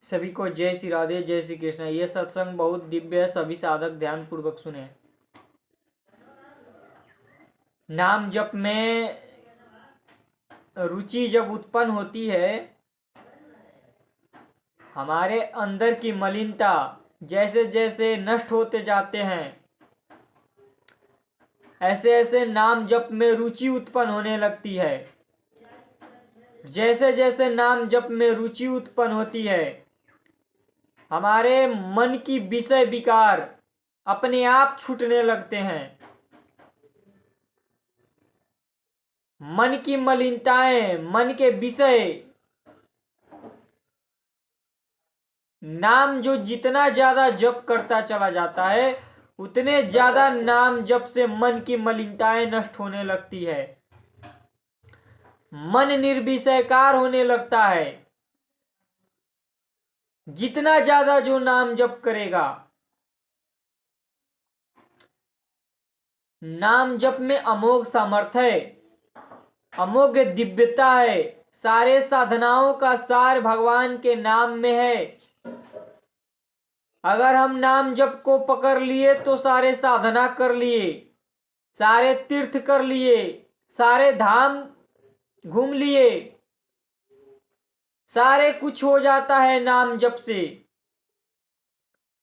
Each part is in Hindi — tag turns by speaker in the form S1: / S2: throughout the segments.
S1: सभी को जय श्री राधे, जय श्री कृष्ण। ये सत्संग बहुत दिव्य है, सभी साधक ध्यान पूर्वक सुने। नाम जप में रुचि जब उत्पन्न होती है, हमारे अंदर की मलिनता जैसे जैसे नष्ट होते जाते हैं, ऐसे ऐसे नाम जप में रुचि उत्पन्न होने लगती है। जैसे जैसे नाम जप में रुचि उत्पन्न होती है, हमारे मन की विषय विकार अपने आप छूटने लगते हैं। मन की मलिनताएं, मन के विषय, नाम जो जितना ज्यादा जप करता चला जाता है, उतने ज्यादा नाम जप से मन की मलिनताएं नष्ट होने लगती है। मन निर्विषयकार होने लगता है। जितना ज्यादा जो नाम जप करेगा, नाम जप में अमोघ सामर्थ्य है, अमोघ दिव्यता है। सारे साधनाओं का सार भगवान के नाम में है। अगर हम नाम जप को पकड़ लिए तो सारे साधना कर लिए, सारे तीर्थ कर लिए, सारे धाम घूम लिए, सारे कुछ हो जाता है नाम जप से।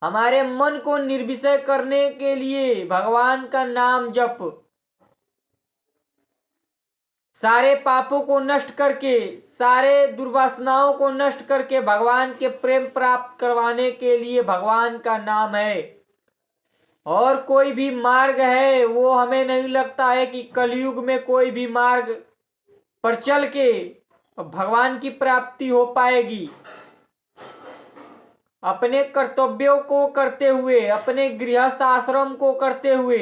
S1: हमारे मन को निर्विषय करने के लिए भगवान का नाम जप, सारे पापों को नष्ट करके, सारे दुर्वासनाओं को नष्ट करके भगवान के प्रेम प्राप्त करवाने के लिए भगवान का नाम है। और कोई भी मार्ग है वो हमें नहीं लगता है कि कलयुग में कोई भी मार्ग पर चल के भगवान की प्राप्ति हो पाएगी। अपने कर्तव्यों को करते हुए, अपने गृहस्थ आश्रम को करते हुए,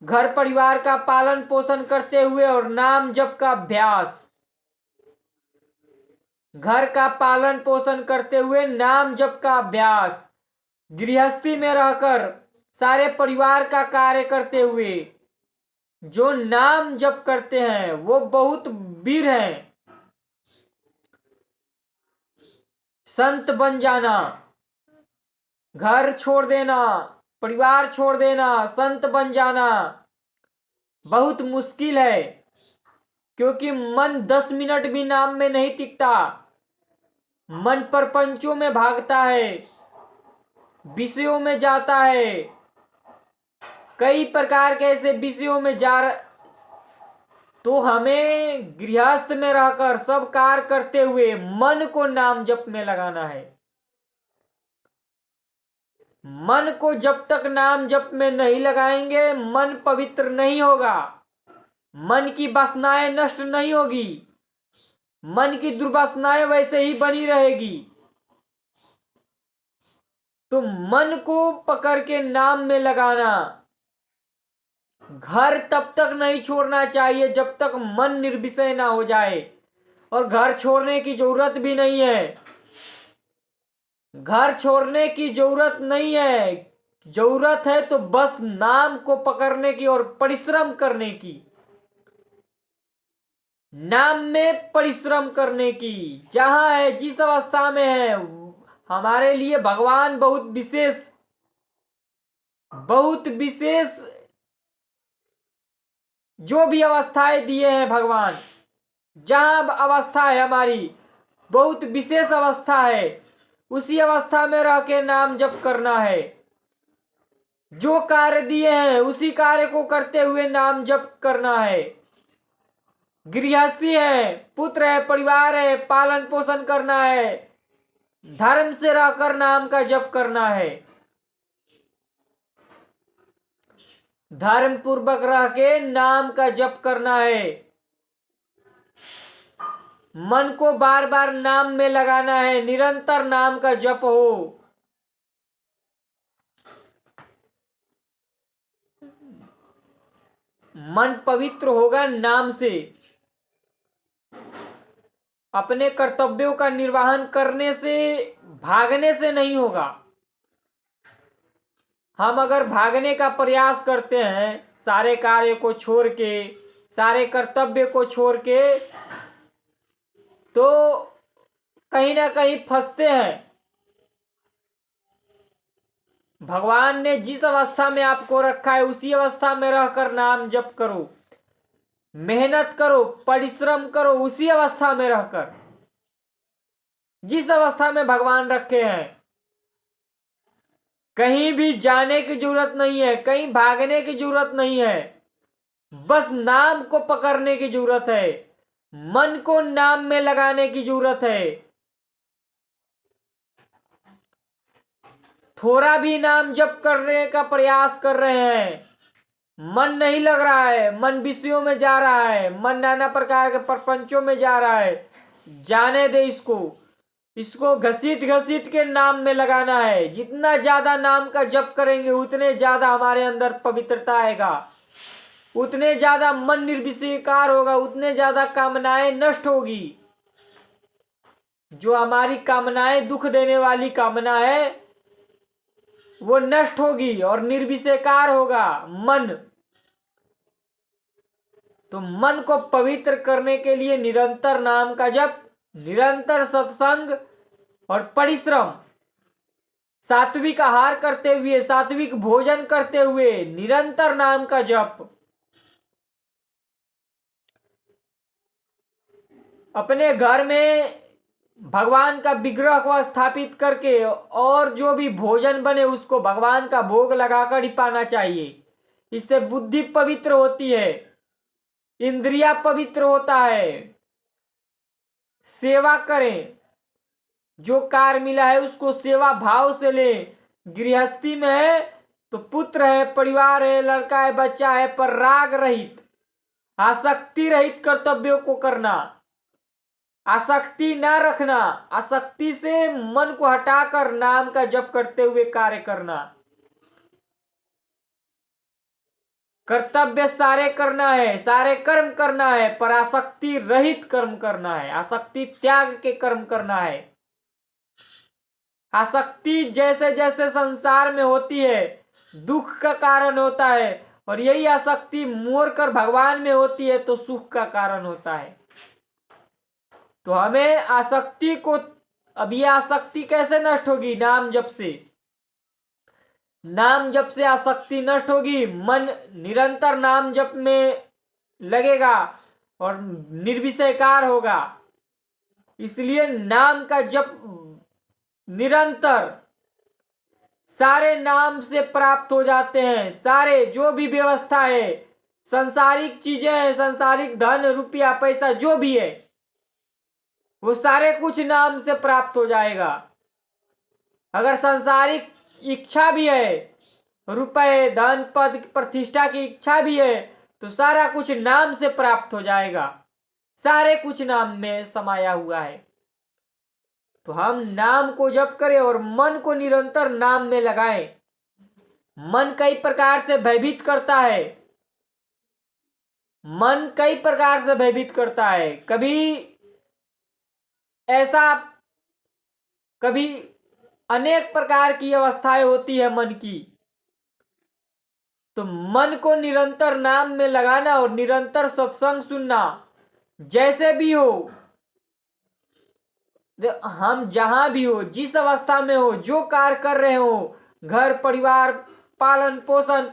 S1: घर परिवार का पालन पोषण करते हुए और नाम जप का अभ्यास, घर का पालन पोषण करते हुए नाम जप का अभ्यास, गृहस्थी में रहकर सारे परिवार का कार्य करते हुए जो नाम जप करते हैं वो बहुत वीर हैं। संत बन जाना, घर छोड़ देना, परिवार छोड़ देना, संत बन जाना बहुत मुश्किल है। क्योंकि मन 10 मिनट भी नाम में नहीं टिकता। मन प्रपंचों में भागता है, विषयों में जाता है, कई प्रकार के ऐसे विषयों में तो हमें गृहस्थ में रहकर सब कार्य करते हुए मन को नाम जप में लगाना है। मन को जब तक नाम जप में नहीं लगाएंगे, मन पवित्र नहीं होगा, मन की वासनाएं नष्ट नहीं होगी, मन की दुर्वासनाएं वैसे ही बनी रहेगी। तो मन को पकड़ के नाम में लगाना। घर तब तक नहीं छोड़ना चाहिए जब तक मन निर्विषय ना हो जाए, और घर छोड़ने की जरूरत भी नहीं है। घर छोड़ने की जरूरत नहीं है, जरूरत है तो बस नाम को पकड़ने की और परिश्रम करने की, नाम में परिश्रम करने की। जहां है, जिस अवस्था में है, हमारे लिए भगवान बहुत विशेष जो भी अवस्थाएं दिए हैं भगवान, जहां अवस्था है हमारी बहुत विशेष अवस्था है, उसी अवस्था में रह के नाम जप करना है। जो कार्य दिए हैं उसी कार्य को करते हुए नाम जप करना है। गृहस्थी है, पुत्र है, परिवार है, पालन पोषण करना है, धर्म से रहकर नाम का जप करना है। धर्म पूर्वक रह के नाम का जप करना है। मन को बार बार नाम में लगाना है, निरंतर नाम का जप हो। मन पवित्र होगा नाम से। अपने कर्तव्यों का निर्वहन करने से, भागने से नहीं होगा। हम अगर भागने का प्रयास करते हैं, सारे कार्य को छोड़ के, सारे कर्तव्य को छोड़ के, तो कहीं ना कहीं फंसते हैं। भगवान ने जिस अवस्था में आपको रखा है उसी अवस्था में रहकर नाम जप करो, मेहनत करो, परिश्रम करो उसी अवस्था में रहकर, जिस अवस्था में भगवान रखे हैं। कहीं भी जाने की जरूरत नहीं है, कहीं भागने की जरूरत नहीं है, बस नाम को पकड़ने की जरूरत है, मन को नाम में लगाने की जरूरत है। थोड़ा भी नाम जप करने का प्रयास कर रहे हैं, मन नहीं लग रहा है, मन विषयों में जा रहा है, मन नाना प्रकार के प्रपंचों में जा रहा है, जाने दे इसको। इसको घसीट घसीट के नाम में लगाना है। जितना ज्यादा नाम का जप करेंगे उतने ज्यादा हमारे अंदर पवित्रता आएगा, उतने ज्यादा मन निर्विकार होगा, उतने ज्यादा कामनाएं नष्ट होगी। जो हमारी कामनाएं दुख देने वाली कामना है वो नष्ट होगी और निर्विकार होगा मन। तो मन को पवित्र करने के लिए निरंतर नाम का जप, निरंतर सत्संग और परिश्रम, सात्विक आहार करते हुए, सात्विक भोजन करते हुए निरंतर नाम का जप। अपने घर में भगवान का विग्रह को स्थापित करके और जो भी भोजन बने उसको भगवान का भोग लगाकर ही पाना चाहिए। इससे बुद्धि पवित्र होती है, इंद्रिया पवित्र होता है। सेवा करें, जो कार्य मिला है उसको सेवा भाव से लें। गृहस्थी में है तो पुत्र है, परिवार है, लड़का है, बच्चा है, पर राग रहित, आसक्ति रहित कर्तव्यों को करना, आसक्ति ना रखना, आसक्ति से मन को हटाकर नाम का जप करते हुए कार्य करना। कर्तव्य सारे करना है, सारे कर्म करना है, पर आसक्ति रहित कर्म करना है, आसक्ति त्याग के कर्म करना है। आसक्ति जैसे जैसे संसार में होती है दुख का कारण होता है, और यही आसक्ति मोड़ कर भगवान में होती है तो सुख का कारण होता है। तो हमें आसक्ति को, अब ये आसक्ति कैसे नष्ट होगी? नाम जप से। नाम जप से आसक्ति नष्ट होगी, मन निरंतर नाम जप में लगेगा और निर्विषयकार होगा। इसलिए नाम का जप निरंतर, सारे नाम से प्राप्त हो जाते हैं। सारे जो भी व्यवस्था है, संसारिक चीजें हैं, संसारिक धन रुपया पैसा जो भी है वो सारे कुछ नाम से प्राप्त हो जाएगा। अगर संसारिक इच्छा भी है, रुपए धन पद प्रतिष्ठा की इच्छा भी है, तो सारा कुछ नाम से प्राप्त हो जाएगा। सारे कुछ नाम में समाया हुआ है। तो हम नाम को जप करें और मन को निरंतर नाम में लगाएं। मन कई प्रकार से भयभीत करता है, मन कई प्रकार से भयभीत करता है। कभी अनेक प्रकार की अवस्थाएं होती है मन की। तो मन को निरंतर नाम में लगाना और निरंतर सत्संग सुनना, जैसे भी हो, हम जहां भी हो, जिस अवस्था में हो, जो कार्य कर रहे हो, घर परिवार पालन पोषण,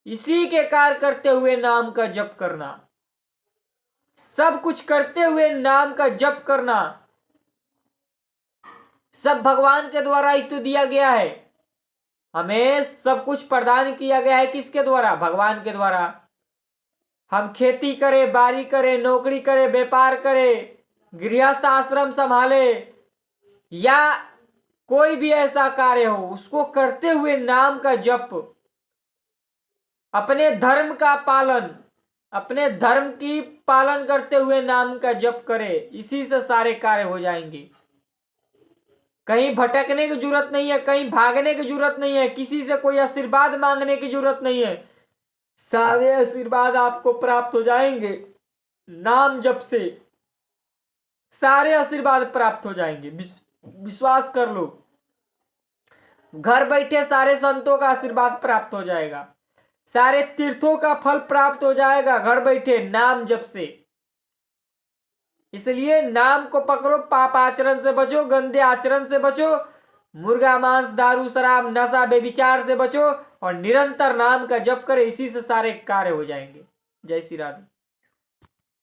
S1: इसी के कार्य करते हुए नाम का जप करना, सब कुछ करते हुए नाम का जप करना। सब भगवान के द्वारा ही तो दिया गया है। हमें सब कुछ प्रदान किया गया है किसके द्वारा? भगवान के द्वारा। हम खेती करें, बारी करें, नौकरी करें, व्यापार करें, गृहस्थ आश्रम संभाले, या कोई भी ऐसा कार्य हो, उसको करते हुए नाम का जप, अपने धर्म का पालन, अपने धर्म की पालन करते हुए नाम का जप करें। इसी से सारे कार्य हो जाएंगे। कहीं भटकने की जरूरत नहीं है, कहीं भागने की जरूरत नहीं है, किसी से कोई आशीर्वाद मांगने की जरूरत नहीं है। सारे आशीर्वाद आपको प्राप्त हो जाएंगे नाम जप से। सारे आशीर्वाद प्राप्त हो जाएंगे, विश्वास कर लो। घर बैठे सारे संतों का आशीर्वाद प्राप्त हो जाएगा, सारे तीर्थों का फल प्राप्त हो जाएगा घर बैठे नाम जप से। इसलिए नाम को पकड़ो, पाप आचरण से बचो, गंदे आचरण से बचो, मुर्गा मांस, दारू, शराब, नशा, बेविचार से बचो और निरंतर नाम का जप करे, इसी से सारे कार्य हो जाएंगे। जय श्री राधे।